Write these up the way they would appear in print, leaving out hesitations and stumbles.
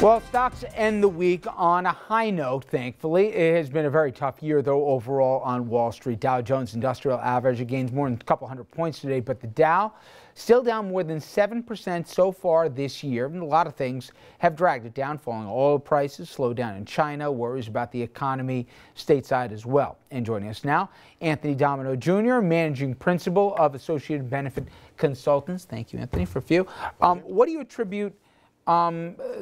Well, stocks end the week on a high note, thankfully. It has been a very tough year, though, overall on Wall Street. Dow Jones Industrial Average gains more than a couple hundred points today, but the Dow still down more than 7% so far this year. And a lot of things have dragged it down. Falling oil prices, slowdown in China, worries about the economy stateside as well. And joining us now, Anthony Domino Jr., Managing Principal of Associated Benefit Consultants. Thank you, Anthony, for a few. What do you attribute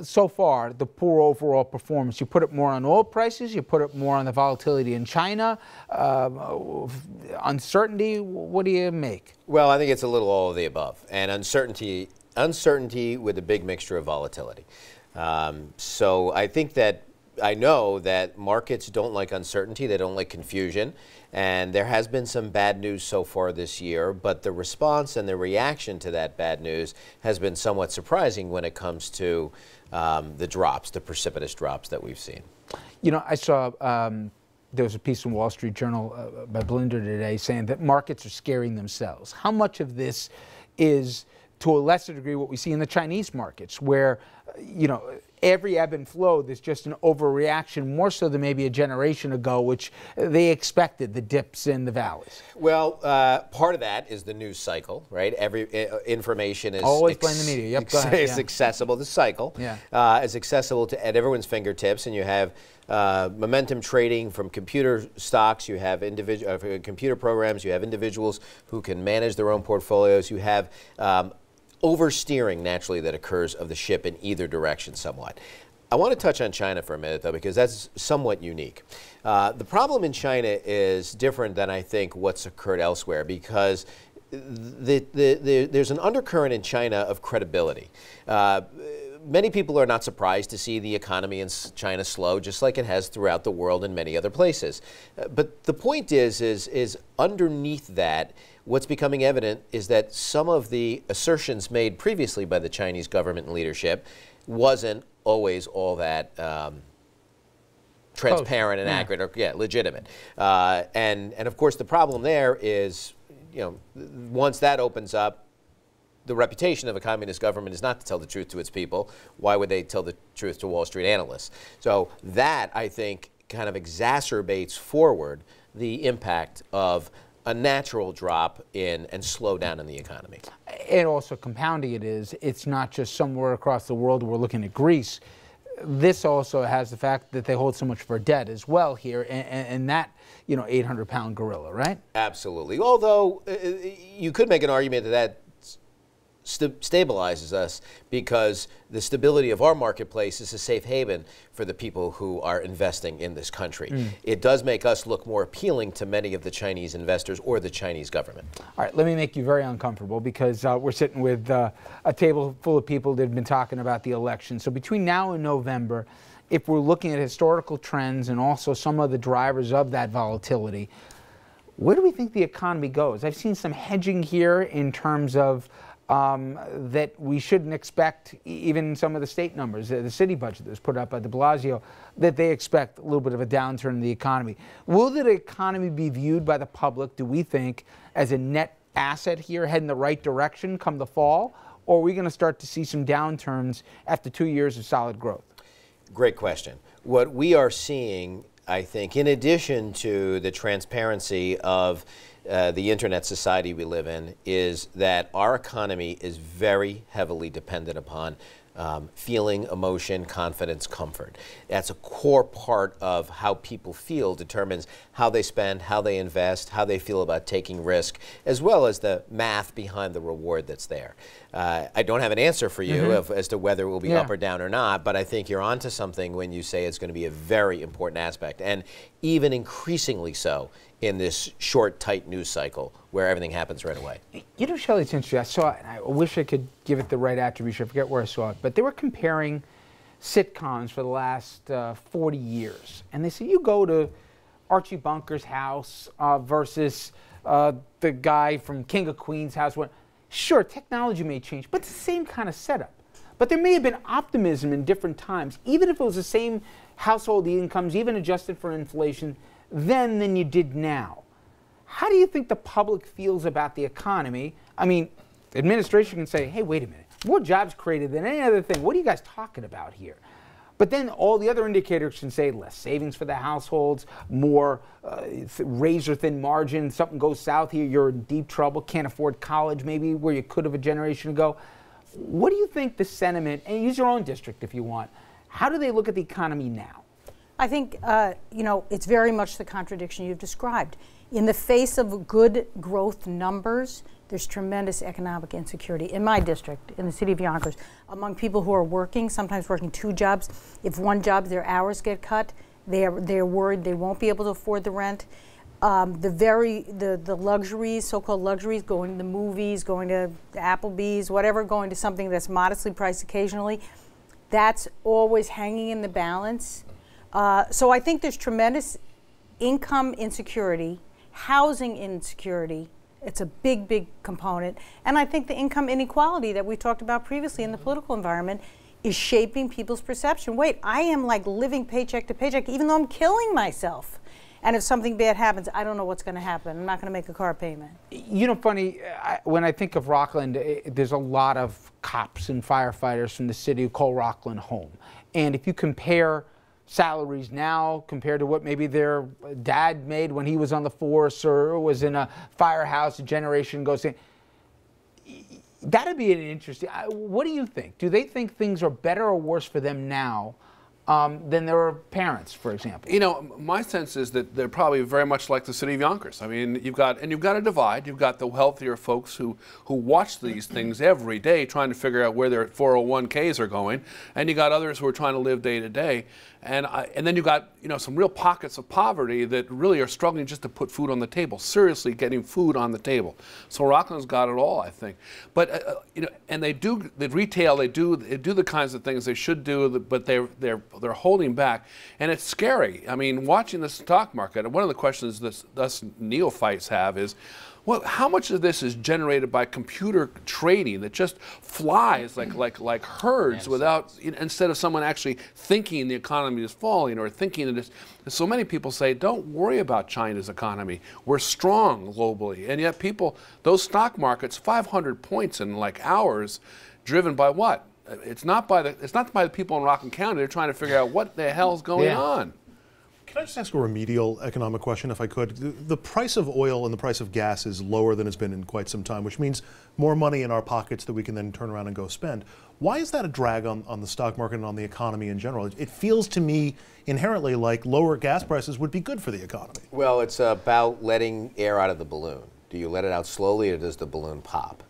so far, the poor overall performance? You put it more on oil prices, you put it more on the volatility in China, uncertainty. What do you make? Well, I think it's a little all of the above, and uncertainty with a big mixture of volatility. So I know that markets don't like uncertainty, they don't like confusion, and there has been some bad news so far this year, but the response and the reaction to that bad news has been somewhat surprising when it comes to the precipitous drops that we've seen. You know, I saw there was a piece in Wall Street Journal by Blinder today saying that markets are scaring themselves. How much of this is, to a lesser degree, what we see in the Chinese markets, where, you know, every ebb and flow, there's just an overreaction, more so than maybe a generation ago, which they expected, the dips and the valleys? Well, part of that is the news cycle, right? Every information is always blame the media. Yep, go ahead. It's accessible. The cycle is accessible at everyone's fingertips, and you have momentum trading from computer stocks. You have computer programs. You have individuals who can manage their own portfolios. You have oversteering naturally that occurs of the ship in either direction somewhat. I want to touch on China for a minute, though, because that's somewhat unique. The problem in China is different than I think what's occurred elsewhere, because there's an undercurrent in China of credibility. Many people are not surprised to see the economy in China slow, just like it has throughout the world and many other places. But the point is underneath that, what's becoming evident is that some of the assertions made previously by the Chinese government and leadership wasn't always all that transparent and accurate or legitimate. And of course, the problem there is, you know, once that opens up, the reputation of a communist government is not to tell the truth to its people. Why would they tell the truth to Wall Street analysts? So that, I think, kind of exacerbates forward the impact of a natural drop in and slowdown in the economy. And also compounding it is, it's not just somewhere across the world. We're looking at Greece. This also has the fact that they hold so much for debt as well here, and that, you know, 800-pound gorilla, right? Absolutely. Although you could make an argument that stabilizes us, because the stability of our marketplace is a safe haven for the people who are investing in this country. It does make us look more appealing to many of the Chinese investors or the Chinese government. All right, let me make you very uncomfortable, because we're sitting with a table full of people that have been talking about the election. So between now and November, if we're looking at historical trends and also some of the drivers of that volatility, where do we think the economy goes? I've seen some hedging here in terms of that we shouldn't expect, even some of the state numbers, the city budget that was put up by de Blasio, that they expect a little bit of a downturn in the economy. Will the economy be viewed by the public, do we think, as a net asset here, heading the right direction come the fall? Or are we going to start to see some downturns after 2 years of solid growth? Great question. What we are seeing, I think, in addition to the transparency of the internet society we live in, is that our economy is very heavily dependent upon feeling, emotion, confidence, comfort. That's a core part of how people feel, determines how they spend, how they invest, how they feel about taking risk, as well as the math behind the reward that's there. I don't have an answer for you as to whether it will be up or down or not, but I think you're onto something when you say it's going to be a very important aspect, and even increasingly so in this short, tight news cycle where everything happens right away. You know, Shelley, it's interesting. I saw it, and I wish I could give it the right attribution. I forget where I saw it. But they were comparing sitcoms for the last 40 years. And they said, you go to Archie Bunker's house versus the guy from King of Queens' house. Sure, technology may change, but it's the same kind of setup. But there may have been optimism in different times, even if it was the same household incomes, even adjusted for inflation, then than you did now. How do you think the public feels about the economy? I mean, the administration can say, hey, wait a minute, more jobs created than any other thing. What are you guys talking about here? But then all the other indicators can say less savings for the households, more razor-thin margin. Something goes south here, you're in deep trouble, can't afford college maybe where you could have a generation ago. What do you think the sentiment, and use your own district if you want, how do they look at the economy now? I think, you know, it's very much the contradiction you've described. In the face of good growth numbers, there's tremendous economic insecurity in my district, in the city of Yonkers, among people who are working, sometimes working 2 jobs. If one job, their hours get cut, they're worried they won't be able to afford the rent. The luxuries, so-called luxuries, going to the movies, going to Applebee's, whatever, going to something that's modestly priced occasionally, that's always hanging in the balance. So I think there's tremendous income insecurity, housing insecurity. It's a big, big component. And I think the income inequality that we talked about previously in the political environment is shaping people's perception. Wait, I am like living paycheck to paycheck, even though I'm killing myself. And if something bad happens, I don't know what's going to happen. I'm not going to make a car payment. You know, funny, when I think of Rockland, there's a lot of cops and firefighters from the city who call Rockland home. And if you compare salaries now compared to what maybe their dad made when he was on the force or was in a firehouse a generation ago, that'd be an interesting. What do you think? Do they think things are better or worse for them now than their parents, for example? You know, my sense is that they're probably very much like the city of Yonkers. I mean, you've got a divide. You've got the wealthier folks who watch these things every day, trying to figure out where their 401ks are going, and you got others who are trying to live day to day. And then you've got, you know, some real pockets of poverty that really are struggling just to put food on the table, seriously getting food on the table. So Rockland's got it all, I think. But you know, and they do the retail. They do the kinds of things they should do, but they're holding back, and it's scary. I mean, watching the stock market. One of the questions that us neophytes have is, well, how much of this is generated by computer trading that just flies like herds without, instead of someone actually thinking the economy is falling or thinking that it's, so many people say, don't worry about China's economy. We're strong globally. And yet people, those stock markets, 500 points in like hours, driven by what? It's not by the people in Rockland County. They're trying to figure out what the hell's going on. Can I just ask a remedial economic question, if I could? The price of oil and the price of gas is lower than it's been in quite some time, which means more money in our pockets that we can then turn around and go spend. Why is that a drag on the stock market and on the economy in general? It feels to me inherently like lower gas prices would be good for the economy. Well, it's about letting air out of the balloon. Do you let it out slowly or does the balloon pop?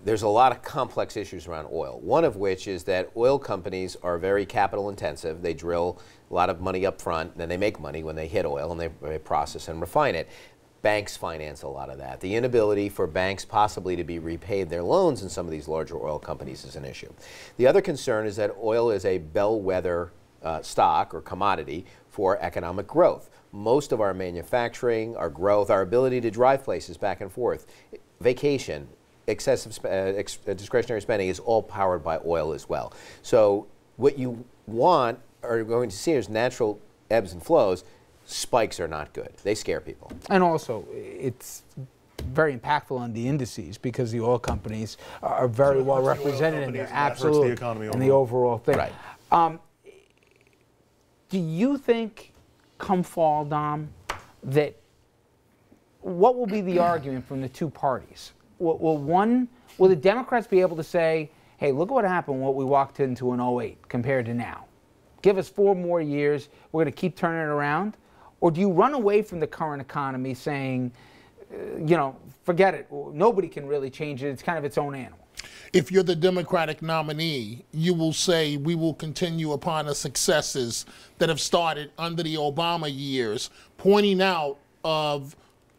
There's a lot of complex issues around oil, one of which is that oil companies are very capital intensive. They drill a lot of money up front, and then they make money when they hit oil, and they process and refine it. Banks finance a lot of that. The inability for banks possibly to be repaid their loans in some of these larger oil companies is an issue. The other concern is that oil is a bellwether stock or commodity for economic growth. Most of our manufacturing, our growth, our ability to drive places back and forth, vacation, excessive discretionary spending is all powered by oil as well. So what you want are going to see is natural ebbs and flows. Spikes are not good. They scare people. And also, it's very impactful on the indices because the oil companies are very well represented in there. Absolutely. And the overall thing. Right. Do you think, come fall, Dom, that what will be the argument from the two parties? Will the Democrats be able to say, hey, look at what happened when we walked into an 08 compared to now? Give us 4 more years, we're going to keep turning it around? Or do you run away from the current economy saying, you know, forget it, nobody can really change it, it's kind of its own animal? If you're the Democratic nominee, you will say we will continue upon the successes that have started under the Obama years, pointing out of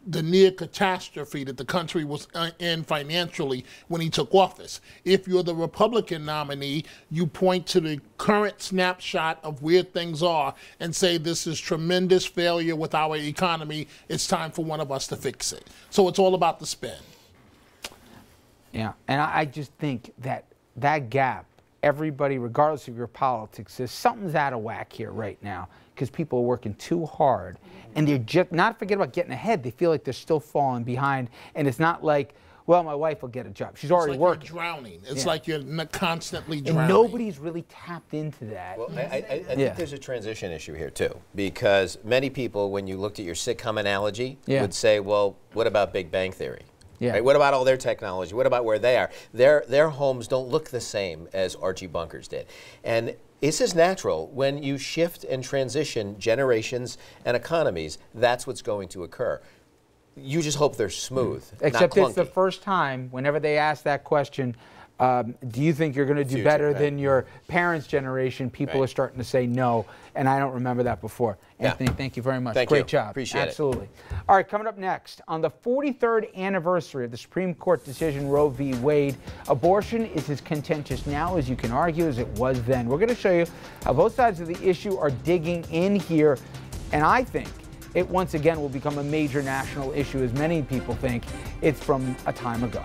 the near catastrophe that the country was in financially when he took office. If you're the Republican nominee, you point to the current snapshot of where things are and say this is tremendous failure with our economy. It's time for one of us to fix it. So it's all about the spin. Yeah, and I just think that gap, everybody, regardless of your politics, says something's out of whack here right now because people are working too hard and they're just not forget about getting ahead. They feel like they're still falling behind, and it's not like well, my wife will get a job. She's already It's like working. you're drowning. It's Yeah. like you're constantly And drowning. nobody's really tapped into that. Well, I think there's a transition issue here too, because many people, when you looked at your sitcom analogy, would say, well, what about Big Bang Theory? Yeah. Right? What about all their technology? What about where they are? Their homes don't look the same as Archie Bunker's did. And this is natural. When you shift and transition generations and economies, that's what's going to occur. You just hope they're smooth, Except not clunky. it's the first time, whenever they ask that question, do you think you're going to do Future, better right. than your parents' generation? People Right. are starting to say no, and I don't remember that before. Yeah. Anthony, thank you very much. Thank Great you. job. Appreciate it. Absolutely. All right, coming up next, on the 43rd anniversary of the Supreme Court decision Roe v. Wade, abortion is as contentious now as you can argue as it was then. We're going to show you how both sides of the issue are digging in here, and I think it once again will become a major national issue, as many people think it's from a time ago.